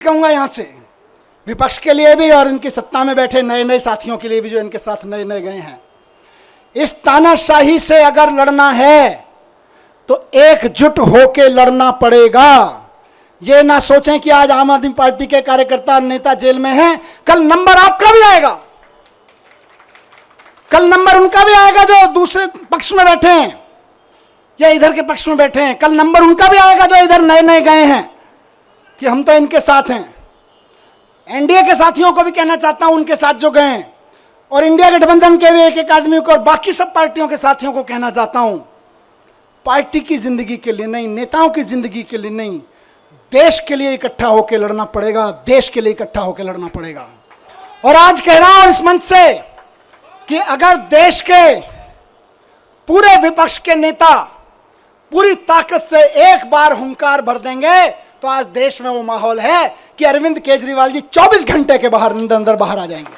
कहूंगा यहां से विपक्ष के लिए भी और इनकी सत्ता में बैठे नए नए साथियों के लिए भी जो इनके साथ नए नए गए हैं, इस तानाशाही से अगर लड़ना है तो एकजुट होके लड़ना पड़ेगा। ये ना सोचें कि आज आम आदमी पार्टी के कार्यकर्ता और नेता जेल में हैं, कल नंबर आपका भी आएगा, कल नंबर उनका भी आएगा जो दूसरे पक्ष में बैठे हैं या इधर के पक्ष में बैठे हैं। कल नंबर उनका भी आएगा जो इधर नए नए गए हैं कि हम तो इनके साथ हैं। एनडीए के साथियों को भी कहना चाहता हूं, उनके साथ जो गए हैं, और इंडिया गठबंधन के भी एक एक आदमी को और बाकी सब पार्टियों के साथियों को कहना चाहता हूं, पार्टी की जिंदगी के लिए नहीं, नेताओं की जिंदगी के लिए नहीं, देश के लिए इकट्ठा होकर लड़ना पड़ेगा, देश के लिए इकट्ठा होकर लड़ना पड़ेगा। और आज कह रहा हूं इस मंच से कि अगर देश के पूरे विपक्ष के नेता पूरी ताकत से एक बार हुंकार भर देंगे तो आज देश में वो माहौल है कि अरविंद केजरीवाल जी 24 घंटे के अंदर बाहर आ जाएंगे।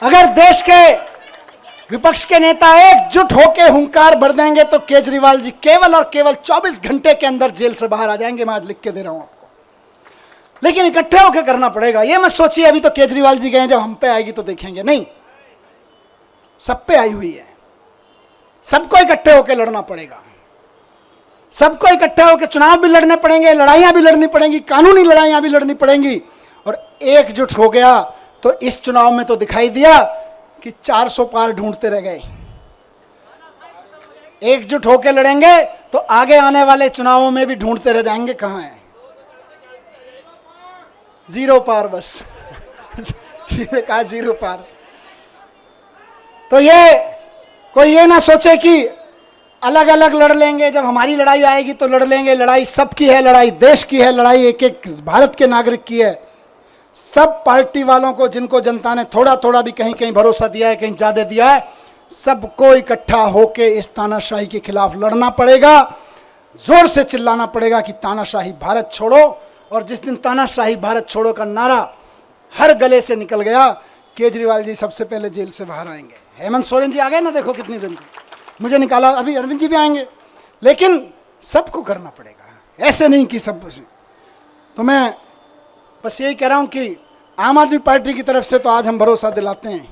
अगर देश के विपक्ष के नेता एकजुट होकर हुंकार भर देंगे तो केजरीवाल जी केवल और केवल 24 घंटे के अंदर जेल से बाहर आ जाएंगे। मैं आज लिख के दे रहा हूं आपको, लेकिन इकट्ठे होकर करना पड़ेगा। ये मत सोचिए अभी तो केजरीवाल जी गए, जब हम पे आएगी तो देखेंगे, नहीं, सब पे आई हुई है। सबको इकट्ठे होकर लड़ना पड़ेगा, सबको इकट्ठे होकर चुनाव भी लड़ने पड़ेंगे, लड़ाइयां भी लड़नी पड़ेंगी, कानूनी लड़ाइयां भी लड़नी पड़ेंगी। और एकजुट हो गया तो इस चुनाव में तो दिखाई दिया कि 400 पार ढूंढते रह गए। एकजुट होकर लड़ेंगे तो आगे आने वाले चुनावों में भी ढूंढते रह जाएंगे कहां है, 0 पार बस सीधे कहा 0 पार। तो ये कोई ये ना सोचे कि अलग अलग लड़ लेंगे, जब हमारी लड़ाई आएगी तो लड़ लेंगे। लड़ाई सबकी है, लड़ाई देश की है, लड़ाई एक एक भारत के नागरिक की है। सब पार्टी वालों को, जिनको जनता ने थोड़ा थोड़ा भी कहीं कहीं भरोसा दिया है, कहीं ज्यादा दिया है, सबको इकट्ठा होकर इस तानाशाही के खिलाफ लड़ना पड़ेगा। जोर से चिल्लाना पड़ेगा कि तानाशाही भारत छोड़ो। और जिस दिन तानाशाही भारत छोड़ो का नारा हर गले से निकल गया, केजरीवाल जी सबसे पहले जेल से बाहर आएंगे। हेमंत सोरेन जी आ गए ना, देखो कितनी दिन मुझे निकाला, अभी अरविंद जी भी आएंगे। लेकिन सबको करना पड़ेगा, ऐसे नहीं कि सब। तो मैं बस यही कह रहा हूं कि आम आदमी पार्टी की तरफ से तो आज हम भरोसा दिलाते हैं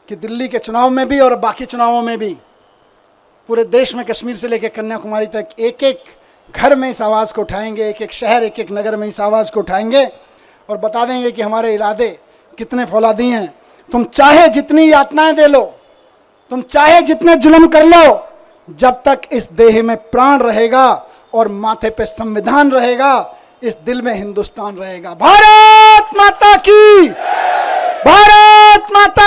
कि दिल्ली के चुनाव में भी और बाकी चुनावों में भी पूरे देश में, कश्मीर से लेकर कन्याकुमारी तक, एक एक घर में इस आवाज़ को उठाएंगे, एक एक शहर, एक एक नगर में इस आवाज़ को उठाएंगे और बता देंगे कि हमारे इरादे कितने फौलादी हैं। तुम चाहे जितनी यातनाएं दे लो, तुम चाहे जितने जुल्म कर लो, जब तक इस देह में प्राण रहेगा और माथे पे संविधान रहेगा, इस दिल में हिंदुस्तान रहेगा। भारत माता की, भारत माता